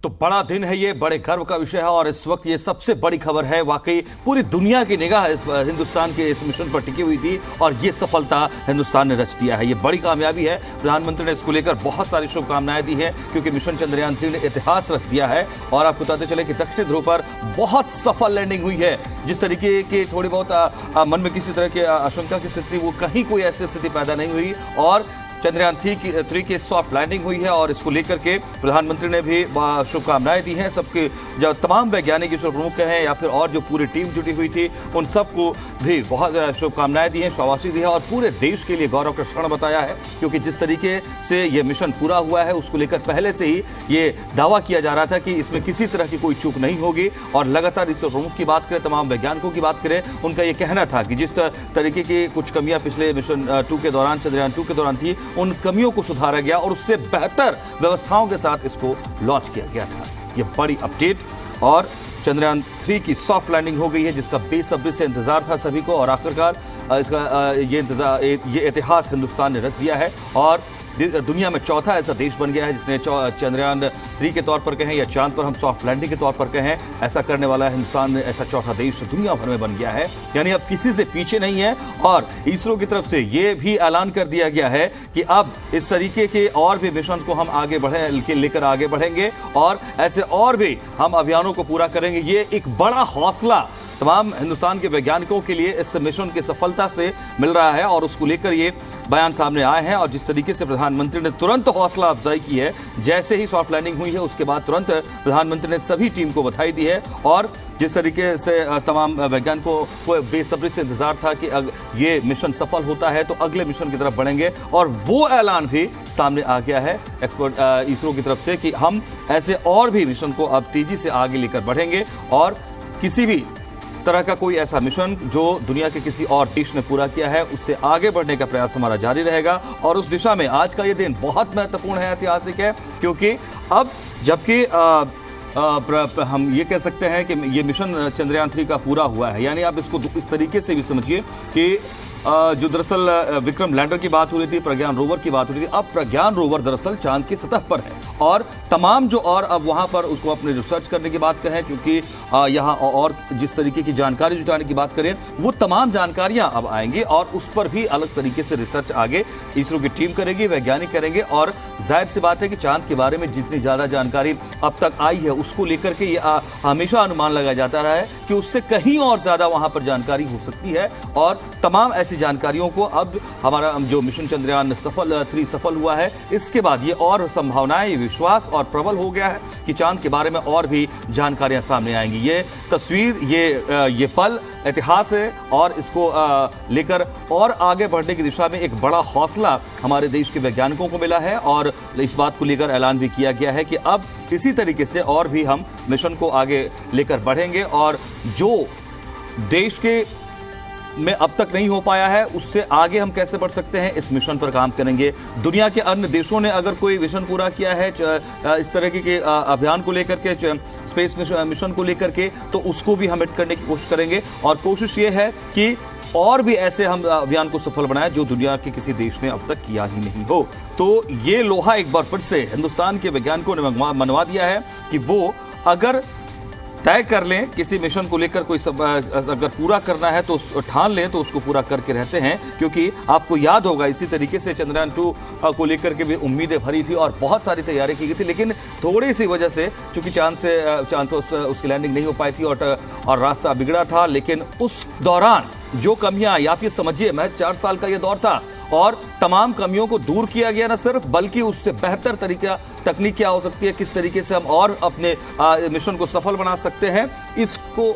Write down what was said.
तो बड़ा दिन है ये, बड़े गर्व का विषय है और इस वक्त ये सबसे बड़ी खबर है। वाकई पूरी दुनिया की निगाह इस हिंदुस्तान के इस मिशन पर टिकी हुई थी और ये सफलता हिंदुस्तान ने रच दिया है। ये बड़ी कामयाबी है। प्रधानमंत्री ने इसको लेकर बहुत सारी शुभकामनाएं दी हैं क्योंकि मिशन चंद्रयान 3 ने इतिहास रच दिया है। और आपको बताते चले कि दक्षिण ध्रुव पर बहुत सफल लैंडिंग हुई है। जिस तरीके की थोड़ी बहुत मन में किसी तरह की आशंका की स्थिति, वो कहीं कोई ऐसी स्थिति पैदा नहीं हुई और चंद्रयान 3 की सॉफ्ट लैंडिंग हुई है। और इसको लेकर के प्रधानमंत्री ने भी शुभकामनाएं दी हैं। सबके जो तमाम वैज्ञानिक इसरो प्रमुख हैं या फिर और जो पूरी टीम जुटी हुई थी, उन सबको भी बहुत शुभकामनाएं दी हैं, शाबाशी दी है और पूरे देश के लिए गौरव का क्षण बताया है। क्योंकि जिस तरीके से ये मिशन पूरा हुआ है उसको लेकर पहले से ही ये दावा किया जा रहा था कि इसमें किसी तरह की कोई चूक नहीं होगी। और लगातार इसरो प्रमुख की बात करें, तमाम वैज्ञानिकों की बात करें, उनका ये कहना था कि जिस तरीके की कुछ कमियां पिछले मिशन 2 के दौरान, चंद्रयान 2 के दौरान थी, उन कमियों को सुधारा गया और उससे बेहतर व्यवस्थाओं के साथ इसको लॉन्च किया गया था। यह बड़ी अपडेट और चंद्रयान 3 की सॉफ्ट लैंडिंग हो गई है जिसका बेसब्री से इंतजार था सभी को। और आखिरकार इसका ये इतिहास हिंदुस्तान ने रच दिया है और दुनिया में चौथा ऐसा देश बन गया है जिसने चंद्रयान 3 के तौर पर कहें या चांद पर हम सॉफ्ट लैंडिंग के तौर पर कहें, ऐसा करने वाला हिंदुस्तान ऐसा चौथा देश दुनिया भर में बन गया है। यानी अब किसी से पीछे नहीं है। और इसरो की तरफ से ये भी ऐलान कर दिया गया है कि अब इस तरीके के और भी मिशन को हम आगे लेकर आगे बढ़ेंगे और ऐसे और भी हम अभियानों को पूरा करेंगे। ये एक बड़ा हौसला तमाम हिंदुस्तान के वैज्ञानिकों के लिए इस मिशन की सफलता से मिल रहा है और उसको लेकर ये बयान सामने आए हैं। और जिस तरीके से प्रधानमंत्री ने तुरंत हौसला अफजाई की है, जैसे ही सॉफ्ट लैंडिंग हुई है उसके बाद तुरंत प्रधानमंत्री ने सभी टीम को बधाई दी है। और जिस तरीके से तमाम वैज्ञानिकों को बेसब्री से इंतजार था कि ये मिशन सफल होता है तो अगले मिशन की तरफ बढ़ेंगे, और वो ऐलान भी सामने आ गया है एक्सपर्ट इसरो की तरफ से कि हम ऐसे और भी मिशन को अब तेजी से आगे लेकर बढ़ेंगे और किसी भी तरह का कोई ऐसा मिशन जो दुनिया के किसी और देश ने पूरा किया है उससे आगे बढ़ने का प्रयास हमारा जारी रहेगा। और उस दिशा में आज का ये दिन बहुत महत्वपूर्ण है, ऐतिहासिक है, क्योंकि अब जबकि हम ये कह सकते हैं कि ये मिशन चंद्रयान 3 का पूरा हुआ है, यानी आप इसको इस तरीके से भी समझिए कि जो दरअसल विक्रम लैंडर की बात हो रही थी, प्रज्ञान रोवर की बात हो रही थी, अब प्रज्ञान रोवर दरअसल चांद की सतह पर है और तमाम जो और अब वहां पर उसको अपने रिसर्च करने की बात कहें, क्योंकि यहाँ और जिस तरीके की जानकारी जुटाने की बात करें, वो तमाम जानकारियां अब आएंगी और उस पर भी अलग तरीके से रिसर्च आगे इसरो की टीम करेगी, वैज्ञानिक करेंगे। और जाहिर सी बात है कि चांद के बारे में जितनी ज्यादा जानकारी अब तक आई है उसको लेकर के ये हमेशा अनुमान लगाया जाता रहा है कि उससे कहीं और ज्यादा वहां पर जानकारी हो सकती है। और तमाम ऐसी जानकारियों को अब हमारा जो मिशन चंद्रयान 3 सफल हुआ है, इसके बाद ये और संभावनाएं, विश्वास और प्रबल हो गया है कि चांद के बारे में और भी जानकारियां सामने आएंगी। ये तस्वीर, ये पल इतिहास है और इसको लेकर और आगे बढ़ने की दिशा में एक बड़ा हौसला हमारे देश के वैज्ञानिकों को मिला है। और इस बात को लेकर ऐलान भी किया गया है कि अब इसी तरीके से और भी हम मिशन को आगे लेकर बढ़ेंगे और जो देश के में अब तक नहीं हो पाया है उससे आगे हम कैसे बढ़ सकते हैं, इस मिशन पर काम करेंगे। दुनिया के अन्य देशों ने अगर कोई मिशन पूरा किया है इस तरह के अभियान को लेकर के, स्पेस मिशन को लेकर के, तो उसको भी हम हिट करने की कोशिश करेंगे। और कोशिश ये है कि और भी ऐसे हम अभियान को सफल बनाएं जो दुनिया के किसी देश ने अब तक किया ही नहीं हो। तो ये लोहा एक बार फिर से हिंदुस्तान के वैज्ञानिकों ने मनवा दिया है कि वो अगर तय कर लें किसी मिशन को लेकर कोई अगर पूरा करना है तो ठान लें तो उसको पूरा करके रहते हैं। क्योंकि आपको याद होगा इसी तरीके से चंद्रयान 2 को लेकर के भी उम्मीदें भरी थी और बहुत सारी तैयारी की गई थी, लेकिन थोड़ी सी वजह से चूंकि चांद पर उसकी लैंडिंग नहीं हो पाई थी और रास्ता बिगड़ा था। लेकिन उस दौरान जो कमियां आई, आप ये समझिए, महज 4 साल का ये दौर था और तमाम कमियों को दूर किया गया न सिर्फ, बल्कि उससे बेहतर तकनीक क्या हो सकती है, किस तरीके से हम और अपने मिशन को सफल बना सकते हैं, इसको